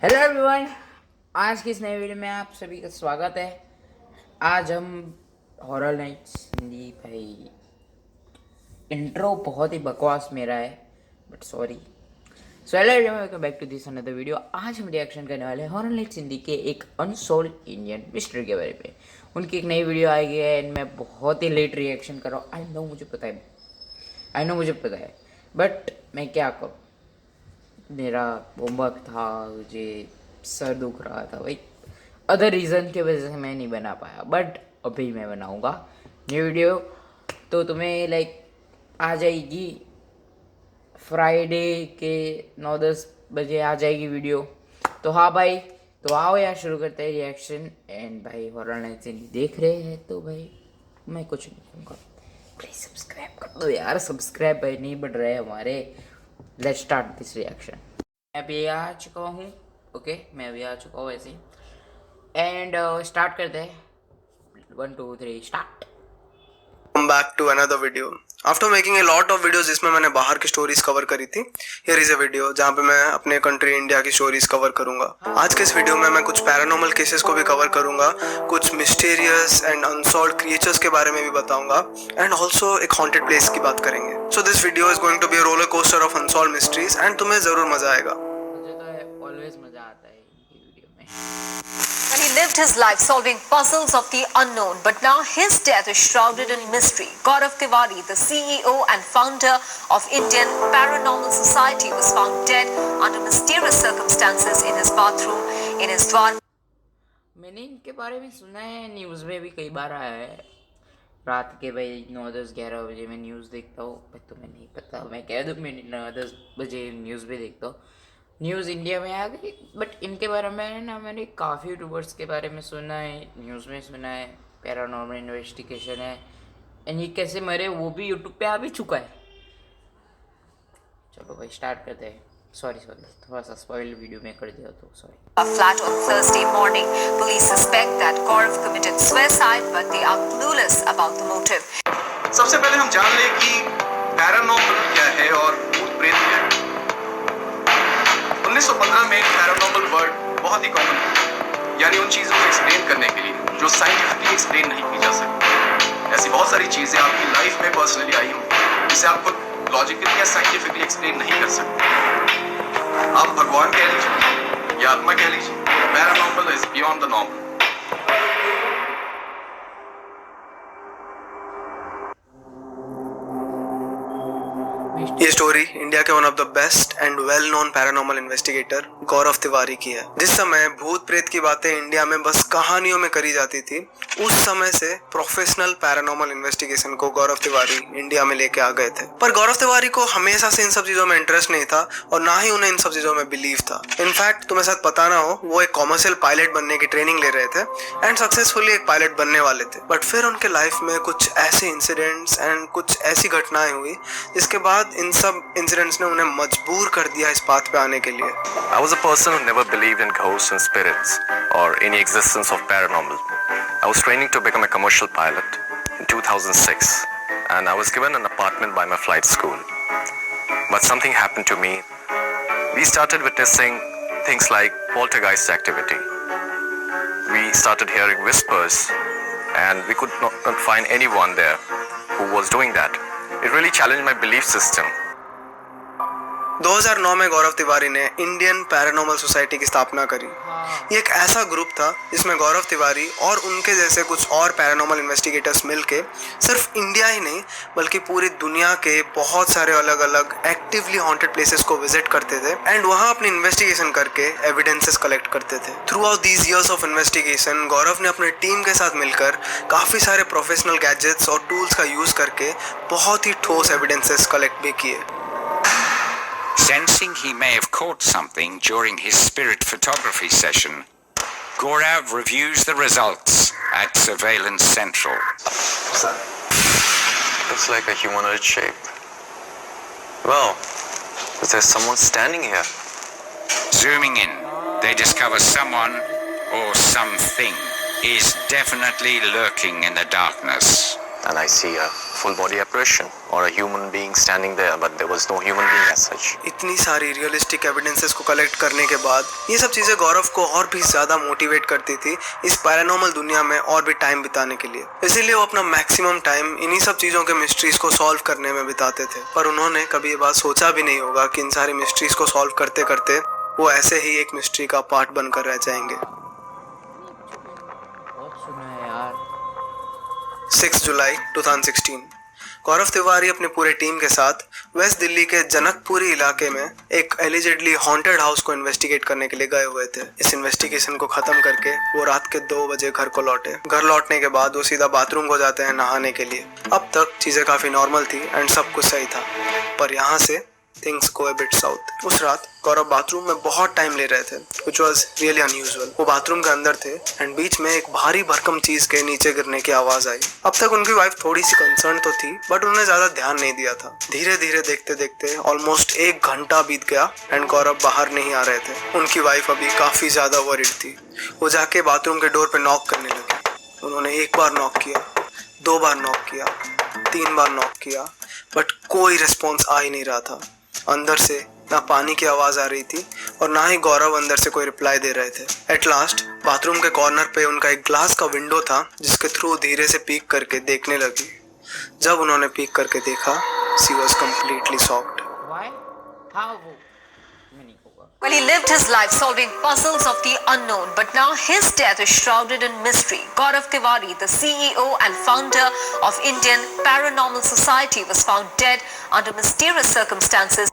Hello everyone, आज की इस नए वीडियो में आप सभी का स्वागत है। आज हम हॉरर नाइट्स हिंदी भाई इंट्रो बहुत ही बकवास मेरा है, but sorry. So hello everyone, welcome back to this another video. आज हम रिएक्शन करने वाले हैं हॉरर नाइट्स हिंदी के एक अनसोल्व इंडियन मिस्ट्री के बारे में। उनकी एक नई वीडियो आई है एंड मैं बहुत ही लेट रिएक्शन कर रहा हूँ। आई नो मुझे पता है, बट मैं क्या करूँ, मेरा होमवर्क था, मुझे सर दुख रहा था भाई, अदर रीज़न की वजह से मैं नहीं बना पाया। बट अभी मैं बनाऊँगा न्यू वीडियो, तो तुम्हें लाइक आ जाएगी फ्राइडे के 9-10 बजे आ जाएगी वीडियो। तो हाँ भाई, तो आओ यार शुरू करते हैं रिएक्शन। एंड भाई हॉरर नाइट्स देख रहे हैं तो भाई मैं कुछ नहीं कहूँगा, प्लीज़ सब्सक्राइब कर दो यार। सब्सक्राइब भाई नहीं बढ़ रहे हमारे। Let's start this reaction. मैं अभी आ चुका हूँ, ओके मैं अभी आ चुका हूँ ऐसे ही। एंड स्टार्ट करते हैं। 1 2 3 start. Welcome back to another video. After making a lot of videos जिसमें मैंने बाहर की स्टोरीज कवर करी थी, here is a video जहाँ पे मैं अपने कंट्री इंडिया की स्टोरीज कवर करूंगा। आज के इस वीडियो में मैं कुछ पैरानॉर्मल केसेस को भी कवर करूंगा, कुछ मिस्टीरियस एंड अनसॉल्व्ड क्रिएचर्स के बारे में भी बताऊंगा, एंड ऑल्सो एक हॉन्टेड प्लेस की बात करेंगे। So this video is going to be a roller coaster of unsolved mysteries and तुम्हें जरूर मजा आएगा। मुझे तो ऑलवेज मज़ा आता है इनकी वीडियो में। When he lived his life solving puzzles of the unknown, but now his death is shrouded in mystery. Gaurav Tiwari, the CEO and founder of Indian Paranormal Society, was found dead under mysterious circumstances in his bathroom in his Dwar. मैंने इनके बारे में सुना है, news में भी कई बार आया है। रात के भाई 9-10-11 बजे मैं न्यूज़ देखता हूँ, पर तुम्हें नहीं पता, मैं कह दूँ मैं 9-10 बजे न्यूज़ भी देखता हूँ। न्यूज़ इंडिया में आ गई, बट इनके बारे में ना मैंने काफ़ी यूट्यूबर्स के बारे में सुना है, न्यूज़ में सुना है, पैरानॉर्मल इन्वेस्टिगेशन है, एंड ये कैसे मरे वो भी यूट्यूब पे आ भी चुका है। चलो भाई स्टार्ट करते हैं। सॉरी थोड़ा सा स्पॉइल वीडियो में कर दिया तो sorry. A flat on Thursday morning. Police suspect that Gaurav committed suicide, but they are clueless about the motive. सबसे पहले हम जान लें कि पैरानॉर्मल क्या है और भूत प्रेत क्या है। 1915 में पैरानॉर्मल वर्ड बहुत ही कॉमन है, यानी उन चीजों को एक्सप्लेन करने के लिए जो साइंटिफिकली एक्सप्लेन नहीं की जा सकती। ऐसी बहुत सारी चीजें आपकी लाइफ में पर्सनली आई होंगी जिसे आप खुद लॉजिकली या साइंटिफिकली एक्सप्लेन नहीं कर सकते। आप भगवान कह लीजिए या आत्मा कह लीजिए, paranormal is beyond the normal. ये स्टोरी इंडिया के one of the best and well known paranormal investigator Gaurav Tiwari की है। जिस समय भूत प्रेत की बातें इंडिया में बस कहानियों में करी जाती थी, उस समय से प्रोफेशनल पैरानॉर्मल इन्वेस्टिगेशन को गौरव तिवारी इंडिया में लेके आ गए थे। पर गौरव तिवारी को हमेशा से इन सब चीजों में इंटरेस्ट नहीं था और ना ही उन्हें इन सब चीजों में बिलीव था। इनफैक्ट तुम्हें शायद पता ना हो, वो एक कॉमर्शियल पायलट बनने की ट्रेनिंग ले रहे थे एंड सक्सेसफुली एक पायलट बनने वाले थे। बट फिर उनके लाइफ में कुछ ऐसे इंसिडेंट्स एंड कुछ ऐसी घटनाएं हुई जिसके बाद इन सब इंसिडेंट्स ने उन्हें मजबूर कर दिया इस बात पे आने के लिए। I was a person who never believed in ghosts and spirits or any existence of paranormal. I was training to become a commercial pilot in 2006 and I was given an apartment by my flight school. But something happened to me. We started witnessing things like poltergeist activity. We started hearing whispers and we could not find anyone there who was doing that. It really challenged my belief system. 2009 में गौरव तिवारी ने Indian paranormal society की स्थापना करी। ये एक ऐसा group था जिसमें गौरव तिवारी और उनके जैसे कुछ और पैरानॉर्मल इन्वेस्टिगेटर्स मिलके सिर्फ इंडिया ही नहीं बल्कि पूरी दुनिया के बहुत सारे अलग अलग एक्टिवली हॉन्टेड प्लेसेस को विजिट करते थे एंड वहाँ अपनी इन्वेस्टिगेशन करके एविडेंसेस कलेक्ट करते थे। Throughout these years of investigation Gaurav ने अपने टीम के साथ मिलकर काफ़ी सारे प्रोफेशनल गैजेट्स और टूल्स का यूज़ करके बहुत ही ठोस एविडेंसेस कलेक्ट भी किए। Sensing he may have caught something during his spirit photography session, Gaurav reviews the results at Surveillance Central. Looks like a humanoid shape. Well, there's someone standing here. Zooming in, they discover someone or something is definitely lurking in the darkness. And I see a full body apparition or a human being standing there, but there was no human being as such. इतनी सारी realistic evidences को collect करने के बाद ये सब चीजें गौरव को और भी ज्यादा मोटिवेट करती थी इस पैरानॉर्मल दुनिया में और भी टाइम बिताने के लिए। इसीलिए वो अपना मैक्सिमम टाइम इन्हीं सब चीजों के मिस्ट्रीज को सॉल्व करने में बिताते थे। पर उन्होंने कभी ये बात सोचा भी नहीं होगा कि इन सारी मिस्ट्रीज को सॉल्व करते करते वो ऐसे ही एक मिस्ट्री का पार्ट बनकर रह जाएंगे। बहुत सुना है यार। 6 जुलाई 2016 गौरव तिवारी अपने पूरे टीम के साथ वेस्ट दिल्ली के जनकपुरी इलाके में एक एलिजेडली हॉन्टेड हाउस को इन्वेस्टिगेट करने के लिए गए हुए थे। इस इन्वेस्टिगेशन को खत्म करके वो रात के 2 बजे घर को लौटे। घर लौटने के बाद वो सीधा बाथरूम को जाते हैं नहाने के लिए। अब तक चीजें काफी नॉर्मल थी एंड सब कुछ सही था, पर यहाँ से things go a bit south. उस रात गौरव बाथरूम में बहुत टाइम ले रहे थे, which was really unusual। वो बाथरूम के अंदर थे एंड बीच में एक भारी भरकम चीज के नीचे गिरने की आवाज आई। अब तक उनकी वाइफ थोड़ी सी कंसर्न तो थी, बट उन्होंने ज्यादा ध्यान नहीं दिया था। धीरे धीरे देखते देखते ऑलमोस्ट 1 घंटा बीत गया एंड गौरव बाहर नहीं आ रहे थे। उनकी वाइफ अभी काफी ज्यादा वरीड थी। वो जाके बाथरूम के डोर पे नॉक करने लगी। उन्होंने 1 बार नॉक किया, 2 बार नॉक किया, 3 बार नॉक किया, बट कोई रिस्पॉन्स आ ही नहीं रहा था। अंदर से ना पानी की आवाज आ रही थी और ना ही गौरव अंदर से कोई रिप्लाई दे रहे थे। एट लास्ट बाथरूम के कॉर्नर पे उनका एक ग्लास का विंडो था जिसके थ्रू धीरे से पीक करके देखने लगी। जब उन्होंने पीक करके देखा, she was completely shocked. Why? How? मैं नहीं होगा। Well, he lived his life solving puzzles of the unknown, but now his death is shrouded in mystery. Gaurav Tiwari, the CEO and founder of Indian Paranormal Society, was found dead under mysterious circumstances.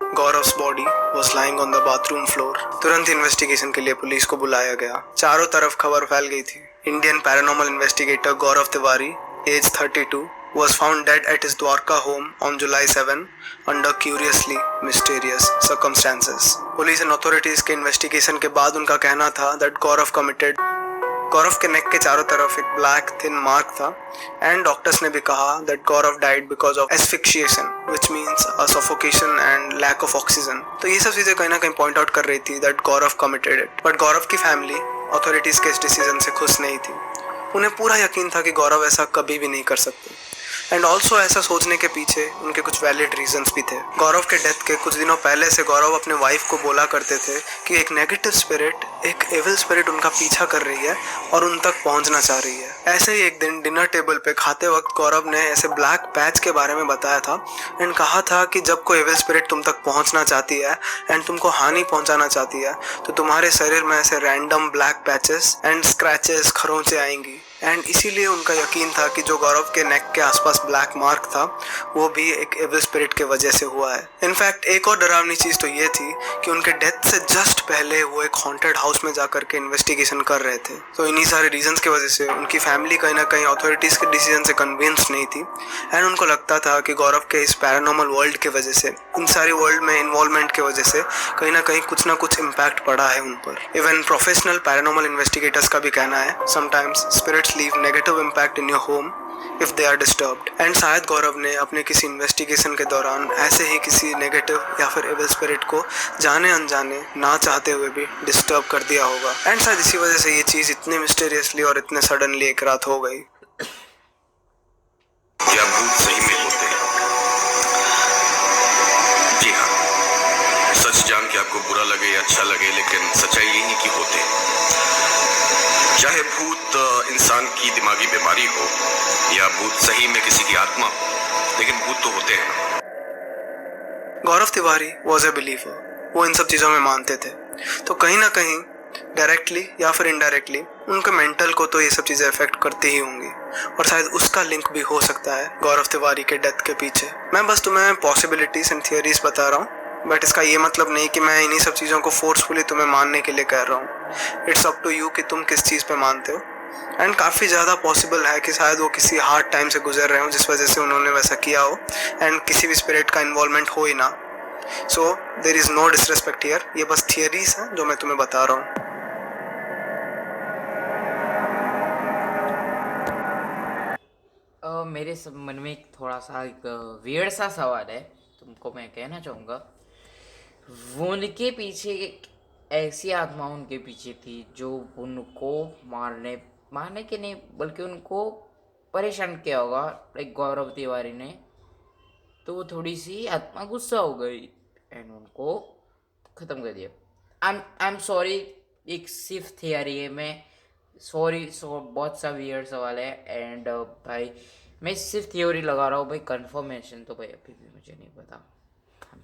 Gaurav's body was lying on the bathroom floor. तुरंत investigation के लिए police को बुलाया गया। चारों तरफ खबर फैल गई थी। Indian paranormal investigator Gaurav Tiwari, age 32, was found dead at his Dwarka home on July 7 under curiously mysterious circumstances. Police and authorities के इन्वेस्टिगेशन के बाद उनका कहना था that गौरव के नेक के चारों तरफ एक ब्लैक थिन मार्क था एंड डॉक्टर्स ने भी कहा that Gaurav died because of asphyxiation, which means a suffocation and lack of oxygen। तो ये सब चीजें कहीं ना कहीं पॉइंट आउट कर रही थी that Gaurav committed it। But Gaurav की फैमिली अथॉरिटीज के इस डिसीजन से खुश नहीं थी। उन्हें पूरा यकीन था कि गौरव ऐसा कभी भी नहीं कर सकते एंड ऑल्सो ऐसा सोचने के पीछे उनके कुछ वैलिड रीजंस भी थे। गौरव के डेथ के कुछ दिनों पहले से गौरव अपने वाइफ को बोला करते थे कि एक नेगेटिव स्पिरिट, एक एविल स्पिरिट उनका पीछा कर रही है और उन तक पहुंचना चाह रही है। ऐसे ही एक दिन डिनर टेबल पे खाते वक्त गौरव ने ऐसे ब्लैक पैच के बारे में बताया था एंड कहा था कि जब कोई एविल स्पिरिट तुम तक पहुंचना चाहती है एंड तुमको हानि पहुंचाना चाहती है तो तुम्हारे शरीर में ऐसे random black patches and scratches, खरोंचे आएंगी। एंड इसीलिए उनका यकीन था कि जो गौरव के नेक के आसपास ब्लैक मार्क था वो भी एक एविल स्पिरिट के वजह से हुआ है। इनफैक्ट एक और डरावनी चीज तो ये थी कि उनके डेथ से जस्ट पहले वो एक हॉन्टेड हाउस में जाकर के इन्वेस्टिगेशन कर रहे थे। तो इन्हीं सारे रीजंस की वजह से उनकी फैमिली कहीं ना कहीं अथॉरिटीज के डिसीजन से कन्विंस नहीं थी एंड उनको लगता था कि गौरव के इस पैरानॉर्मल वर्ल्ड के वजह से, इन सारी वर्ल्ड में इन्वॉल्वमेंट के वजह से कहीं ना कुछ इम्पैक्ट पड़ा है उन पर। इवन प्रोफेशनल पैरानॉर्मल इन्वेस्टिगेटर्स का भी कहना है sometimes spirits leave negative impact in your home if they are disturbed। And शायद गौरव ने अपने किसी इन्वेस्टिगेशन के दौरान ऐसे ही किसी नेगेटिव या फिर एविल स्पिरिट को जाने अनजाने ना चाहते हुए भी डिस्टर्ब कर दिया होगा एंड शायद इसी वजह से ये चीज इतने मिस्टीरियसली और इतने सडनली एक रात हो गई। क्या भूत सही में होते हैं? जी हाँ, सच जान के आपको बुरा लगे या अच्छा लगे, लेकिन सच्चाई यही कि होते हैं। चाहे भूत इंसान की दिमागी बीमारी हो या भूत सही में किसी की आत्मा हो, लेकिन भूत तो होते हैं। गौरव तिवारी वॉज ए बिलीवर। वो इन सब चीज़ों में मानते थे, तो कहीं ना कहीं डायरेक्टली या फिर इनडायरेक्टली उनके मेंटल को तो ये सब चीज़ें अफेक्ट करती ही होंगी और शायद उसका लिंक भी हो सकता है गौरव तिवारी के डेथ के पीछे। मैं बस तुम्हें पॉसिबिलिटीज एंड थियरीज बता रहा हूँ, बट इसका ये मतलब नहीं कि मैं इन्हीं सब चीज़ों को फोर्सफुली तुम्हें मानने के लिए कह रहा हूँ। इट्स अप टू यू कि तुम किस चीज़ पे मानते हो एंड काफ़ी ज़्यादा पॉसिबल है कि शायद वो किसी हार्ड टाइम से गुजर रहे हो जिस वजह से उन्होंने वैसा किया हो एंड किसी भी स्पिरिट का इन्वॉल्वमेंट हो ही ना। So there is no disrespect here. ये बस थियरीज हैं जो मैं तुम्हें बता रहा हूँ। मेरे मन में एक थोड़ा सा एक वियर्ड सा सवाल है, तुमको मैं कहना चाहूँगा। उनके पीछे एक ऐसी आत्मा उनके पीछे थी जो उनको मारने के नहीं बल्कि उनको परेशान किया होगा लाइक गौरव तिवारी ने, तो वो थोड़ी सी आत्मा गुस्सा हो गई एंड उनको ख़त्म कर दिया। आई एम सॉरी, एक सिर्फ थियरी है, मैं सॉरी बहुत सा वियर्ड सवाल है एंड भाई मैं सिर्फ थ्योरी लगा रहा हूँ भाई, कंफर्मेशन तो भाई अभी भी मुझे नहीं पता। आई एम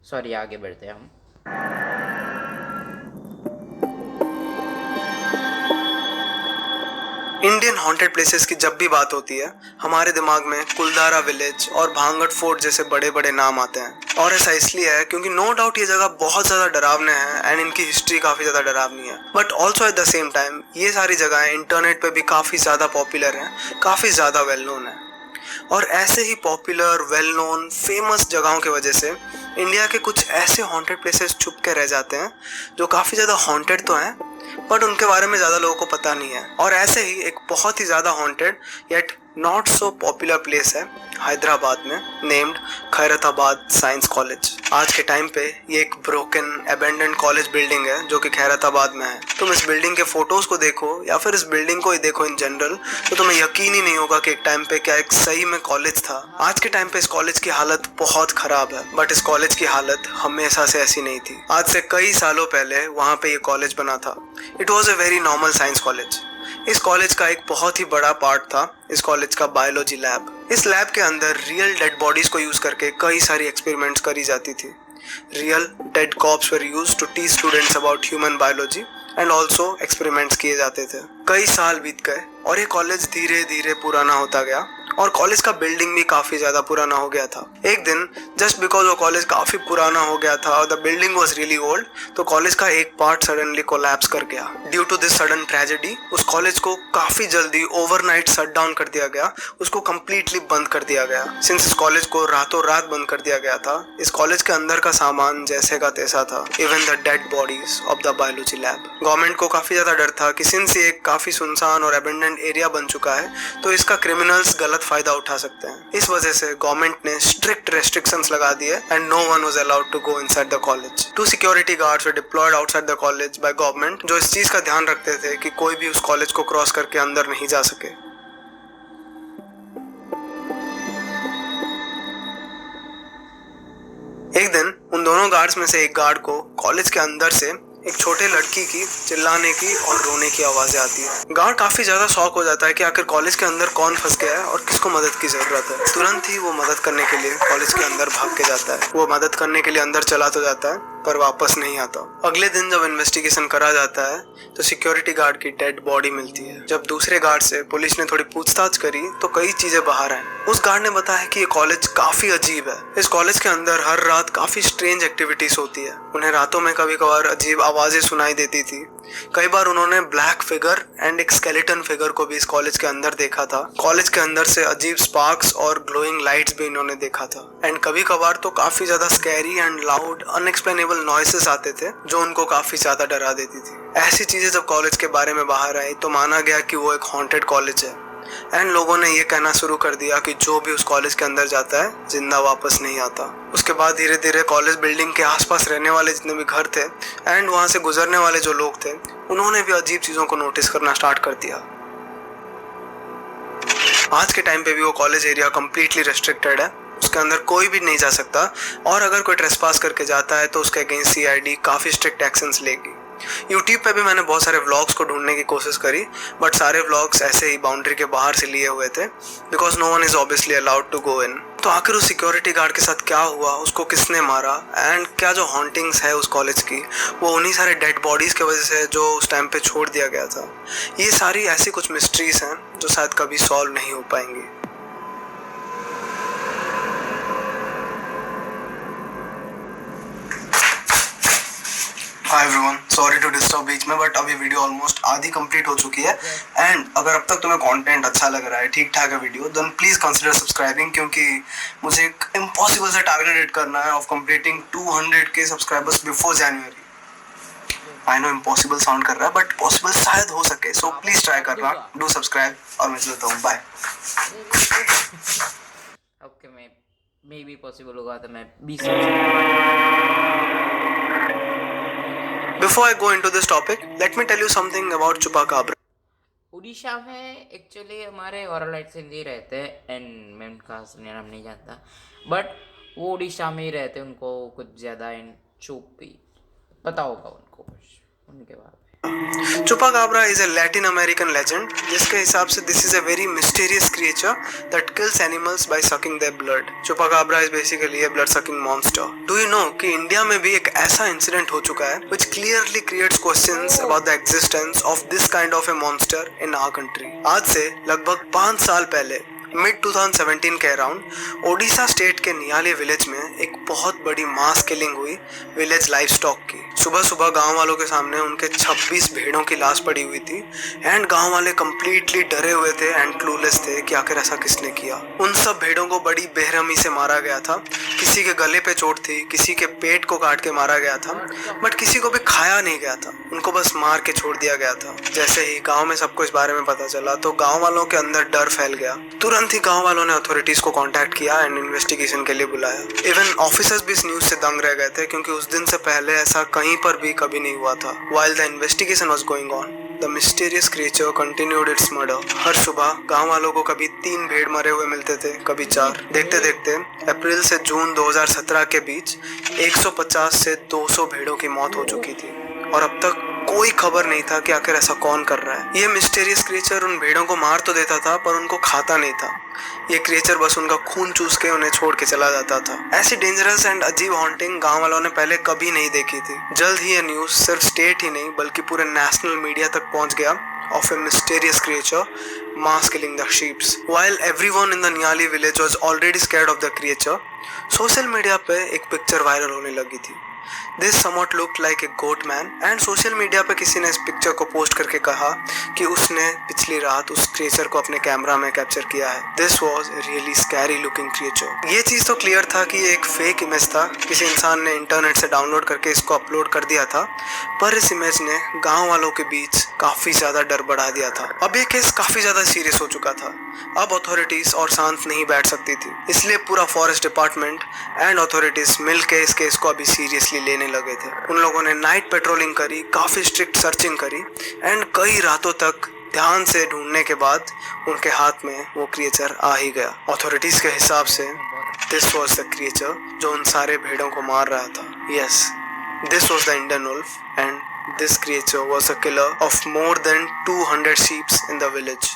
सॉरी, आगे बढ़ते हैं हम। इंडियन हॉन्टेड प्लेसेस की जब भी बात होती है हमारे दिमाग में कुलधारा विलेज और भांगड़ फोर्ट जैसे बड़े बड़े नाम आते हैं। और ऐसा इसलिए है क्योंकि नो डाउट ये जगह बहुत ज़्यादा डरावने हैं एंड इनकी हिस्ट्री काफ़ी ज़्यादा डरावनी है। But also at the same time ये सारी जगहें इंटरनेट पे भी काफ़ी ज़्यादा पॉपुलर हैं, काफ़ी ज़्यादा वेल नोन है। और ऐसे ही पॉपुलर वेल नोन फेमस जगहों की वजह से इंडिया के कुछ ऐसे हॉन्टेड प्लेसेस छुप के रह जाते हैं जो काफ़ी ज़्यादा हॉन्टेड तो हैं बट उनके बारे में ज़्यादा लोगों को पता नहीं है। और ऐसे ही एक बहुत ही ज़्यादा haunted yet not so popular place है हैदराबाद में, नेम्ड खैरताबाद साइंस कॉलेज। आज के टाइम पे ये एक ब्रोकन अबेंडेंड कॉलेज बिल्डिंग है जो कि खैरताबाद में है। तुम इस बिल्डिंग के फोटोज को देखो या फिर इस बिल्डिंग को ही देखो इन जनरल, तो तुम्हें यकीन ही नहीं होगा कि एक टाइम पे क्या एक सही में कॉलेज था। आज के टाइम पे इस कॉलेज की हालत बहुत खराब है, बट इस कॉलेज की हालत हमेशा से ऐसी नहीं थी। आज से कई सालों पहले वहाँ पे ये कॉलेज बना था। It was a very normal science college. इस कॉलेज का एक बहुत ही बड़ा पार्ट था इस कॉलेज का बायोलॉजी लैब। इस लैब के अंदर रियल डेड बॉडीज को यूज करके कई सारी एक्सपेरिमेंट्स करी जाती थी। Real dead corpse were used to teach students about human biology and also experiments किए जाते थे। कई साल बीत गए और ये कॉलेज धीरे धीरे पुराना होता गया और कॉलेज का बिल्डिंग भी काफी ज्यादा पुराना हो गया था। एक दिन जस्ट बिकॉज वो कॉलेज काफी पुराना हो गया था और the building was really old, तो कॉलेज का एक पार्ट सडनली कोलैप्स कर गया। Due to this sudden tragedy उस कॉलेज को काफी जल्दी ओवरनाइट शट डाउन कर दिया गया, उसको कंप्लीटली बंद कर दिया गया। सिंस इस कॉलेज को रातों रात बंद कर दिया गया था, इस कॉलेज के अंदर का सामान जैसे का तैसा था, even the dead bodies of the biology lab. Government को काफी ज्यादा डर था कि सिंस ये काफी सुनसान और अबेंडेंड एरिया बन चुका है तो इसका क्रिमिनल्स गलत फायदा उठा सकते हैं। इस वजह से गवर्नमेंट ने स्ट्रिक्ट रेस्ट्रिक्शंस लगा दिए and no one was allowed to go inside the college. 2 security guards were deployed outside the college by government, जो इस चीज का ध्यान रखते थे कि कोई भी उस कॉलेज को क्रॉस करके अंदर नहीं जा सके। एक दिन उन दोनों गार्ड्स में से एक गार्ड को कॉलेज के अंदर से एक छोटे लड़की की चिल्लाने की और रोने की आवाजें आती है। गार्ड काफी ज्यादा शॉक हो जाता है कि आखिर कॉलेज के अंदर कौन फंस गया है और किसको मदद की जरूरत है। तुरंत ही वो मदद करने के लिए कॉलेज के अंदर भाग के जाता है। वो मदद करने के लिए अंदर चला तो जाता है पर वापस नहीं आता। अगले दिन जब इन्वेस्टिगेशन करा जाता है तो सिक्योरिटी गार्ड की डेड बॉडी मिलती है। जब दूसरे गार्ड से पुलिस ने थोड़ी पूछताछ करी तो कई चीजें बाहर आई। उस गार्ड ने बताया कि ये कॉलेज काफी अजीब है। इस कॉलेज के अंदर हर रात काफी स्ट्रेंज एक्टिविटीज होती है। उन्हें रातों में कभी कभार अजीब आवाजें सुनाई देती थी। कई बार उन्होंने ब्लैक फिगर एंड एक स्केलेटन फिगर को भी इस कॉलेज के अंदर देखा था। कॉलेज के अंदर से अजीब स्पार्क्स और ग्लोइंग लाइट्स भी इन्होंने देखा था एंड कभी कभार तो काफी ज्यादा scary and loud unexplainable noises आते थे जो उनको काफी ज्यादा डरा देती थी। ऐसी चीजें जब कॉलेज के बारे में बाहर आई तो माना गया कि वो एक हॉन्टेड कॉलेज है एंड लोगों ने ये कहना शुरू कर दिया कि जो भी उस कॉलेज के अंदर जाता है जिंदा वापस नहीं आता। उसके बाद धीरे धीरे कॉलेज बिल्डिंग के आसपास रहने वाले जितने भी घर थे एंड वहां से गुजरने वाले जो लोग थे उन्होंने भी अजीब चीजों को नोटिस करना स्टार्ट कर दिया। आज के टाइम पे भी वो कॉलेज एरिया कंप्लीटली रेस्ट्रिक्टेड है, उसके अंदर कोई भी नहीं जा सकता और अगर कोई ट्रेसपास करके जाता है तो उसके अगेंस्ट सीआईडी काफी स्ट्रिक्ट एक्शंस लेगी। यूट्यूब पे भी मैंने बहुत सारे व्लॉग्स को ढूंढने की कोशिश करी बट सारे व्लॉग्स ऐसे ही बाउंड्री के बाहर से लिए हुए थे because no one is obviously allowed to go in. तो आखिर उस सिक्योरिटी गार्ड के साथ क्या हुआ, उसको किसने मारा एंड क्या जो हॉन्टिंग्स है उस कॉलेज की वो उन्हीं सारे डेड बॉडीज की वजह से जो उस टाइम पे छोड़ दिया गया था, ये सारी ऐसी कुछ मिस्ट्रीज हैं जो शायद कभी सॉल्व नहीं हो पाएंगी। Hi everyone, sorry to disturb बीच में बट अभी वीडियो ऑलमोस्ट आधी कंप्लीट हो चुकी है एंड अगर अब तक तुम्हें कंटेंट अच्छा लग रहा है, ठीक ठाक है video, then please consider subscribing क्योंकि मुझे एक इम्पॉसिबल से टारगेट हिट करना है of completing 200K subscribers before January. I know impossible sound कर रहा है बट पॉसिबल शायद हो सके, सो प्लीज ट्राई करना, डू सब्सक्राइब और मैं चलता हूँ, बाय। ओके, मैं मे भी पॉसिबल होगा तो मैं 20 Before I go into this topic, let me tell you something about Chupacabra. Orissa में एक्चुअली हमारे हॉरलाइट सिंधी रहते हैं एंड मैं उनका असली नाम नहीं जानता, बट वो उड़ीसा में ही रहते हैं। उनको कुछ ज़्यादा इन चुप्पी पता होगा उनको कुछ उनके बारे में। Chupacabra is a Latin American legend जिसके हिसाब से this is a very mysterious creature that kills animals by sucking their blood. Chupacabra is basically a blood sucking monster. Do you know कि इंडिया में भी एक ऐसा इंसिडेंट हो चुका है which clearly creates questions about the existence of this kind of a monster in our country. आज से लगभग 5 साल पहले मिड 2017 के अराउंड ओडिशा स्टेट के नियाली विलेज में एक बहुत बड़ी मास किलिंग हुई विलेज लाइफ स्टॉक की। सुबह सुबह गांव वालों के सामने उनके 26 भेड़ों की लाश पड़ी हुई थी एंड गांव वाले कंप्लीटली डरे हुए थे एंड क्लूलेस थे कि आखिर ऐसा किसने किया। उन सब भेड़ों को बड़ी बेरहमी से मारा गया था। किसी के गले पे चोट थी, किसी के पेट को काट के मारा गया था, बट किसी को भी खाया नहीं गया था, उनको बस मार के छोड़ दिया गया था। जैसे ही गांव में सबको इस बारे में पता चला तो गांव वालों के अंदर डर फैल गया। तुरंत ही गांव वालों ने अथॉरिटीज को कांटेक्ट किया एंड इन्वेस्टिगेशन के लिए बुलाया। इवन ऑफिसर्स भी इस न्यूज से दंग रह गए थे क्योंकि उस दिन से पहले ऐसा कहीं पर भी कभी नहीं हुआ था। While the investigation was going on, the mysterious creature continued its murder. हर सुबह गांव वालों को कभी 3 भेड़ मरे हुए मिलते थे, कभी 4। देखते देखते अप्रैल से जून 2017 के बीच 150 से 200 भेड़ों की मौत हो चुकी थी और अब तक कोई खबर नहीं था कि आखिर ऐसा कौन कर रहा है। ये मिस्टीरियस क्रिएचर उन भेड़ों को मार तो देता था पर उनको खाता नहीं था। ये क्रिएचर बस उनका खून चूस के उन्हें छोड़ के चला जाता था। ऐसी डेंजरस एंड अजीब हॉन्टिंग गांव वालों ने पहले कभी नहीं देखी थी। जल्द ही ये न्यूज सिर्फ स्टेट ही नहीं बल्कि पूरे नेशनल मीडिया तक पहुंच गया of a mysterious creature mass killing the sheep. While everyone in the Niali village was already scared of the creature, social media पे एक पिक्चर वायरल होने लगी थी। This somewhat looked like a goat man and social media पे किसी ने इस picture को पोस्ट करके कहा कि उसने पिछली रात उस क्रिएचर को अपने कैमरा में कैप्चर किया है। This was a really scary looking creature. ये चीज तो क्लियर था कि ये एक फेक इमेज था, किसी इंसान ने इंटरनेट से डाउनलोड करके इसको अपलोड कर दिया था, पर इस इमेज ने गांव वालों के बीच काफी ज्यादा डर बढ़ा दिया था। अब ये केस काफी ज्यादा सीरियस हो चुका था। अब अथॉरिटीज और शांत नहीं बैठ सकती थी, इसलिए पूरा फॉरेस्ट डिपार्टमेंट एंड अथॉरिटीज मिलके इस केस को अभी सीरियसली लेने लगे थे। उन लोगों ने नाइट पेट्रोलिंग करी, काफी स्ट्रिक्ट सर्चिंग करी एंड कई रातों तक ध्यान से ढूंढने के बाद उनके हाथ में वो क्रिएचर आ ही गया। अथॉरिटीज के हिसाब से दिस वाज द क्रिएचर जो उन सारे भेड़ों को मार रहा था। Yes, this was the Indian wolf and this creature was a killer of more than 200 sheeps in the village.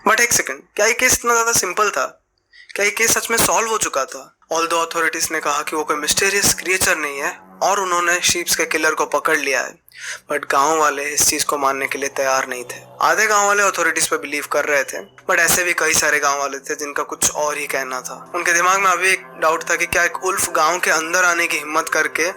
But एक सेकंड, क्या ये केस इतना ज्यादा सिंपल था? क्या ये केस सच में सॉल्व हो चुका था? ऑल्दो अथॉरिटीज ने कहा कि वो कोई मिस्टीरियस क्रिएचर नहीं है और उन्होंने शीप्स के किलर को पकड़ लिया है, बट गांव वाले इस चीज को मानने के लिए तैयार नहीं थे। आधे गांव वाले अथॉरिटीज पे बिलीव कर रहे थे, बट ऐसे भी कई सारे गांव वाले थे जिनका कुछ और ही कहना था। उनके दिमाग में अभी एक डाउट था कि क्या एक उल्फ गांव के अंदर आने की हिम्मत करके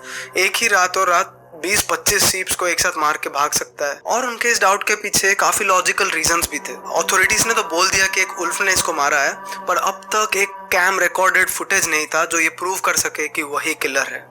एक ही रातों रात 20-25 शीप्स को एक साथ मार के भाग सकता है। और उनके इस डाउट के पीछे काफी लॉजिकल रीजंस भी थे। अथॉरिटीज ने तो बोल दिया कि एक उल्फ ने इसको मारा है, पर अब तक एक कैम रिकॉर्डेड फुटेज नहीं था जो ये प्रूव कर सके कि वही किलर है।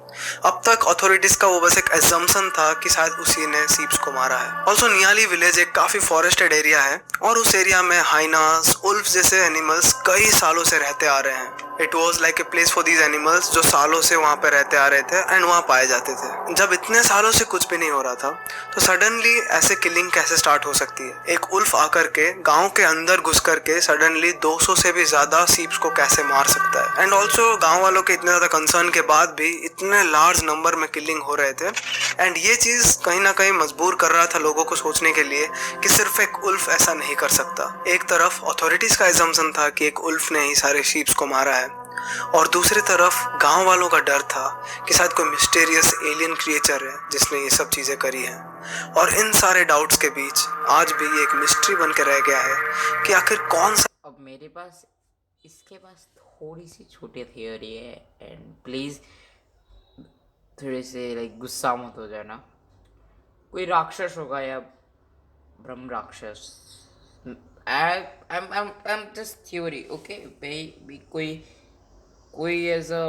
अब तक अथॉरिटीज का वो बस एक एजम्पशन था कि शायद उसी ने शीप्स को मारा है। ऑल्सो नियाली विलेज एक काफी फॉरेस्टेड एरिया है और उस एरिया में हाइनास, उल्फ जैसे एनिमल्स कई सालों से रहते आ रहे हैं। It was like a place for these animals जो सालों से वहाँ पे रहते आ रहे थे एंड वहाँ पाए जाते थे। जब इतने सालों से कुछ भी नहीं हो रहा था तो सडनली ऐसे किलिंग कैसे स्टार्ट हो सकती है? एक उल्फ आकर के गांव के अंदर घुस करके सडनली 200 से भी ज्यादा शीप्स को कैसे मार सकता है? एंड ऑल्सो गांव वालों के इतने ज्यादा कंसर्न के बाद भी इतने लार्ज नंबर में किलिंग हो रहे थे एंड ये चीज कहीं ना कहीं मजबूर कर रहा था लोगों को सोचने के लिए कि सिर्फ एक उल्फ ऐसा नहीं कर सकता। एक तरफ अथॉरिटीज का एजम्पशन था कि एक उल्फ ने ही सारे शीप्स को मारा है और दूसरी तरफ गांव वालों का डर था कि शायद कोई मिस्टीरियस एलियन क्रिएचर है जिसने ये सब चीजें करी हैं। और इन सारे डाउट्स के बीच आज भी ये एक मिस्ट्री बन के रह गया है कि आखिर कौन सा। अब मेरे पास इसके पास थोड़ी सी छोटी थियोरी है एंड प्लीज थोड़े से लाइक गुस्सा मत हो जाना। कोई राक्षस होगा या ब्रह्म राक्षस, I'm just theory, okay? भाई कोई ऐसा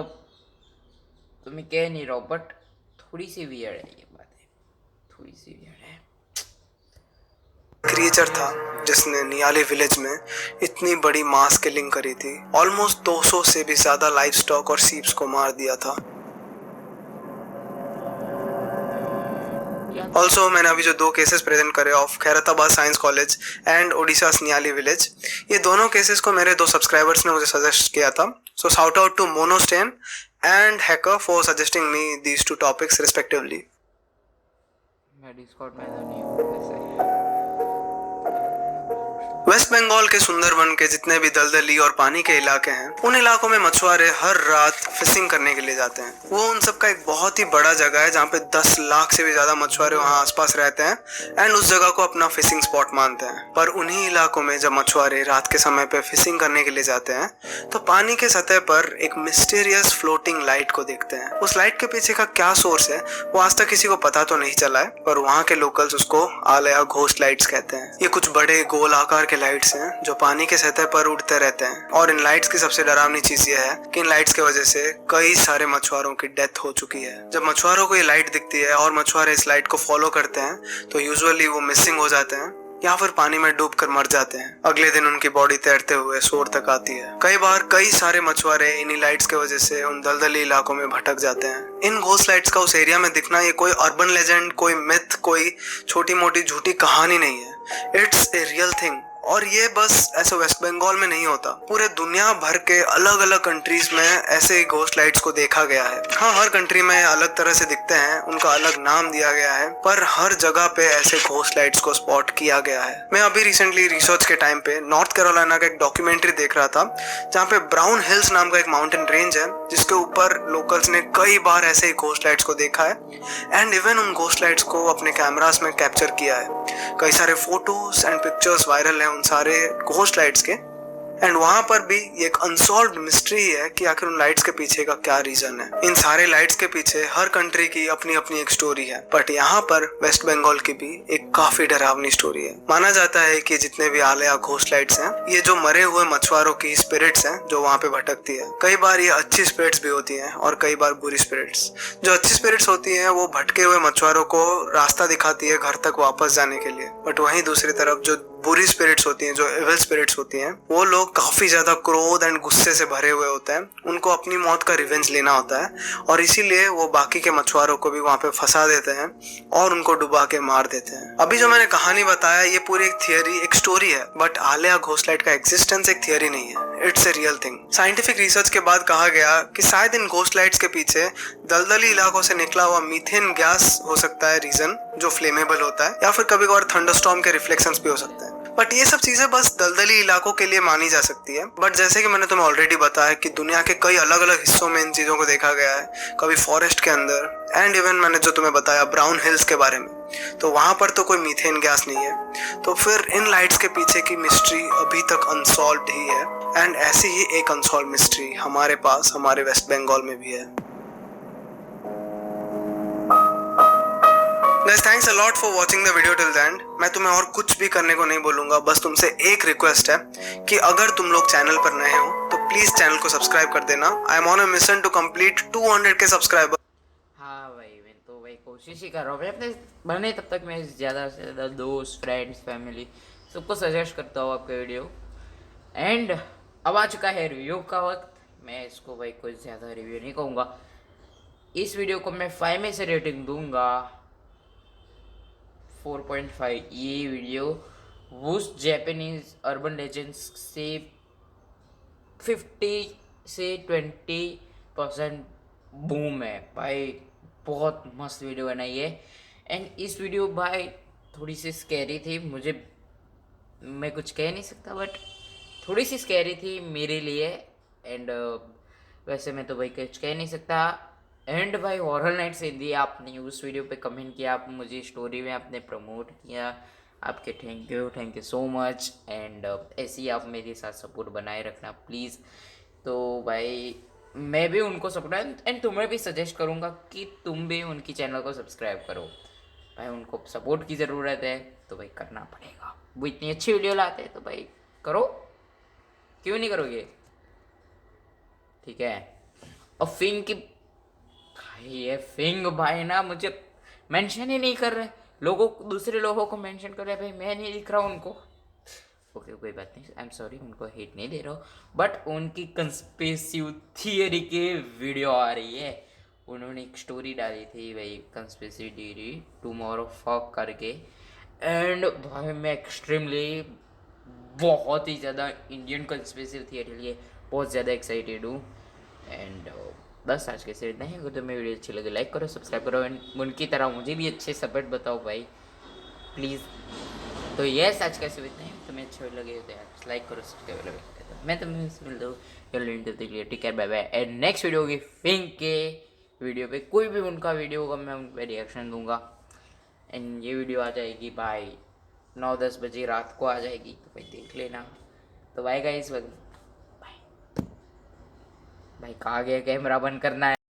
तो मैं कह नहीं रहा हूँ, बट थोड़ी सी वियर्ड है ये बात है, थोड़ी सी वियर्ड है। क्रिएचर था जिसने नियाली विलेज में इतनी बड़ी मास किलिंग करी थी। ऑलमोस्ट 200 से भी ज्यादा लाइव स्टॉक और शीप्स को मार दिया था। ऑल्सो मैंने अभी जो 2 केसेस प्रेजेंट करे of Khairatabad science college and Odisha Niali village, ये दोनों केसेस को मेरे 2 सब्सक्राइबर्स ने मुझे सजेस्ट किया था. So shout out to Monostain and Hacker for suggesting me these 2 topics respectively. मैं डिस्कॉर्ड में तो नहीं हूँ वैसे. वेस्ट बंगाल के सुंदरबन के जितने भी दलदली और पानी के इलाके हैं, उन इलाकों में मछुआरे हर रात फिशिंग करने के लिए जाते हैं. वो उन सब का एक बहुत ही बड़ा जगह है जहाँ पे 10 लाख से भी ज्यादा मछुआरे वहाँ आसपास रहते हैं एंड उस जगह को अपना फिशिंग स्पॉट मानते हैं. पर उन्हीं इलाकों में जब मछुआरे रात के समय पे फिशिंग करने के लिए जाते हैं तो पानी के सतह पर एक मिस्टीरियस फ्लोटिंग लाइट को देखते हैं. उस लाइट के पीछे का क्या सोर्स है वो आज तक किसी को पता तो नहीं चला है, पर वहाँ के लोकल्स उसको आलया घोस्ट लाइट्स कहते हैं. ये कुछ बड़े गोल आकार के लाइट्स हैं जो पानी के सतह पर उड़ते रहते हैं. और इन लाइट्स की सबसे डरावनी चीज ये है कि इन लाइट्स की वजह से कई सारे मछुआरों की डेथ हो चुकी है. जब मछुआरों को ये लाइट दिखती है और मछुआरे इस लाइट को फॉलो करते हैं तो यूजुअली वो मिसिंग हो जाते हैं या फिर पानी में डूब कर मर जाते हैं. अगले दिन उनकी बॉडी तैरते हुए शोर तक आती है. कई बार कई सारे मछुआरे इन्हीं लाइट्स की वजह से उन दलदली इलाकों में भटक जाते हैं. इन घोस्ट लाइट्स का उस एरिया में दिखना ये कोई अर्बन लेजेंड, कोई मिथ, कोई छोटी मोटी झूठी कहानी नहीं है. It's a real thing. और ये बस ऐसे वेस्ट बंगाल में नहीं होता, पूरे दुनिया भर के अलग अलग कंट्रीज में ऐसे ही घोस्ट लाइट्स को देखा गया है. हाँ, हर कंट्री में अलग तरह से दिखते हैं, उनका अलग नाम दिया गया है, पर हर जगह पे ऐसे घोस्ट लाइट्स को स्पॉट किया गया है. मैं अभी रिसेंटली रिसर्च के टाइम पे नॉर्थ कैरोलिना का एक डॉक्यूमेंट्री देख रहा था जहाँ पे ब्राउन हिल्स नाम का एक माउंटेन रेंज है जिसके ऊपर लोकल्स ने कई बार ऐसे ही घोस्ट लाइट्स को देखा है एंड इवन उन घोस्ट लाइट्स को अपने कैमरास में कैप्चर किया है. कई सारे फोटोज एंड पिक्चर्स वायरल हैं उन सारे घोस्ट लाइट्स के. एंड वहां पर भी एक अनसॉल्व्ड मिस्ट्री है कि आखिर उन लाइट्स के पीछे का क्या रीजन है. इन सारे लाइट्स के पीछे हर कंट्री की अपनी अपनी एक स्टोरी है, बट यहाँ पर वेस्ट बंगाल की भी एक काफी डरावनी स्टोरी है. माना जाता है कि जितने भी आलया घोस्ट लाइट्स हैं ये जो मरे हुए मछुआरों की स्पिरिट्स हैं जो वहाँ पे भटकती है. कई बार ये अच्छी स्पिरिट्स भी होती हैं और कई बार बुरी स्पिरिट्स. जो अच्छी स्पिरिट्स होती हैं वो भटके हुए मछुआरों को रास्ता दिखाती है घर तक वापस जाने के लिए, बट वहीं दूसरी तरफ जो बुरी स्पिरिट्स होती हैं, जो एविल स्पिरिट्स होती हैं, वो लोग काफी ज्यादा क्रोध एंड गुस्से से भरे हुए होते हैं. उनको अपनी मौत का रिवेंज लेना होता है और इसीलिए वो बाकी के मछुआरों को भी वहां पे फंसा देते हैं और उनको डुबा के मार देते हैं. अभी जो मैंने कहानी बताया ये पूरी एक थियरी, एक स्टोरी है, बट आलया घोस्ट लाइट का एग्जिस्टेंस एक थियरी नहीं है. It's a real thing. Scientific research के बाद कहा गया कि शायद इन घोस्ट लाइट्स के पीछे दलदली इलाकों से निकला हुआ मीथेन गैस हो सकता है रीजन, जो फ्लेमेबल होता है, या फिर कभी कभार थंडरस्टॉर्म के रिफ्लेक्शंस भी हो सकते हैं. बट ये सब चीजें बस दलदली इलाकों के लिए मानी जा सकती है. बट जैसे कि मैंने तुम्हें ऑलरेडी बताया कि दुनिया के कई अलग अलग हिस्सों में इन चीजों को देखा गया है, कभी फॉरेस्ट के अंदर एंड इवन मैंने जो तुम्हें बताया ब्राउन हिल्स के बारे में, तो वहां पर तो कोई मीथेन गैस नहीं है. तो फिर इन लाइट्स के पीछे की मिस्ट्री अभी तक अनसॉल्व्ड ही है एंड ऐसी ही एक अनसॉल्व्ड मिस्ट्री हमारे पास, हमारे वेस्ट बंगाल में भी है. Guys, thanks a lot for watching the video till the end. मैं तुम्हें और कुछ भी करने को नहीं बोलूंगा, बस तुमसे एक रिक्वेस्ट है कि अगर तुम लोग चैनल पर नए हो तो प्लीज चैनल को सब्सक्राइब कर देना. I am on a mission to complete 200 K subscriber. हाँ भाई, मैं तो भाई कोशिश ही कर रहा हूँ भाई अपने बने तब तक मैं ज़्यादा से ज़्यादा दोस्त, फ्रेंड्स, फैमिली सबको सजेस्ट करता हूँ आपका वीडियो. एंड अब आ चुका है रिव्यू का वक्त. मैं इसको भाई कुछ ज़्यादा रिव्यू नहीं कहूँगा. इस वीडियो को मैं 5 में से रेटिंग दूंगा 4.5. ये वीडियो उस जापानीज अर्बन लेजेंड्स से 50 से 20% बूम है भाई. बहुत मस्त वीडियो बनाई है. एंड इस वीडियो भाई थोड़ी सी स्कैरी थी. मैं कुछ कह नहीं सकता, बट थोड़ी सी स्कैरी थी मेरे लिए. एंड वैसे मैं तो भाई कुछ कह नहीं सकता. एंड भाई हॉरर नाइट्स हिंदी आपने उस वीडियो पे कमेंट किया, आप मुझे स्टोरी में आपने प्रमोट किया, आपके thank you so much. And ऐसे ही आप मेरे साथ सपोर्ट बनाए रखना प्लीज़. तो भाई मैं भी उनको सपोर्ट एंड तुम्हें भी सजेस्ट करूँगा कि तुम भी उनकी चैनल को सब्सक्राइब करो भाई. उनको सपोर्ट की ज़रूरत है तो भाई करना पड़ेगा. वो इतनी अच्छी वीडियो लाते हैं तो भाई करो, क्यों नहीं करोगे? ठीक है. और फिंग की ये फिंग भाई ना मुझे मेंशन ही नहीं कर रहे लोगों, दूसरे लोगों को मेंशन कर रहे भाई. मैं नहीं दिख रहा हूँ उनको. ओके कोई बात नहीं, आई एम सॉरी, उनको हेट नहीं दे रहा हूँ, बट उनकी कंस्पिरेसी थियरी के वीडियो आ रही है उन्होंने एक स्टोरी डाली थी भाई कंस्पिरेसी थ्योरी टुमारो फॉक करके, एंड भाई मैं एक्सट्रीमली बहुत ही ज़्यादा इंडियन कंस्पिरेसी थियरी लिए बहुत ज़्यादा एक्साइटेड हूँ। एंड बस आज के सिर्फ नहीं, अगर तुम्हें वीडियो अच्छी लगे लाइक करो, सब्सक्राइब करो, एंड उनकी तरह मुझे भी अच्छे सपोर्ट बताओ भाई प्लीज़। तो यस आज का सिर्फ इतना ही, तुम्हें अच्छे लगे तो यार लाइक करो, सब्सक्राइब करो। मैं तुम्हें मिलता हूँ take care, bye bye, and next video होगी फिंक के वीडियो पे, कोई भी उनका वीडियो होगा मैं उन पर रिएक्शन दूंगा। एंड ये वीडियो आ जाएगी भाई 9-10 बजे रात को आ जाएगी, तो भाई देख लेना। तो बाय गाइस, बाय। भाई कहाँ गया, कैमरा बंद करना है।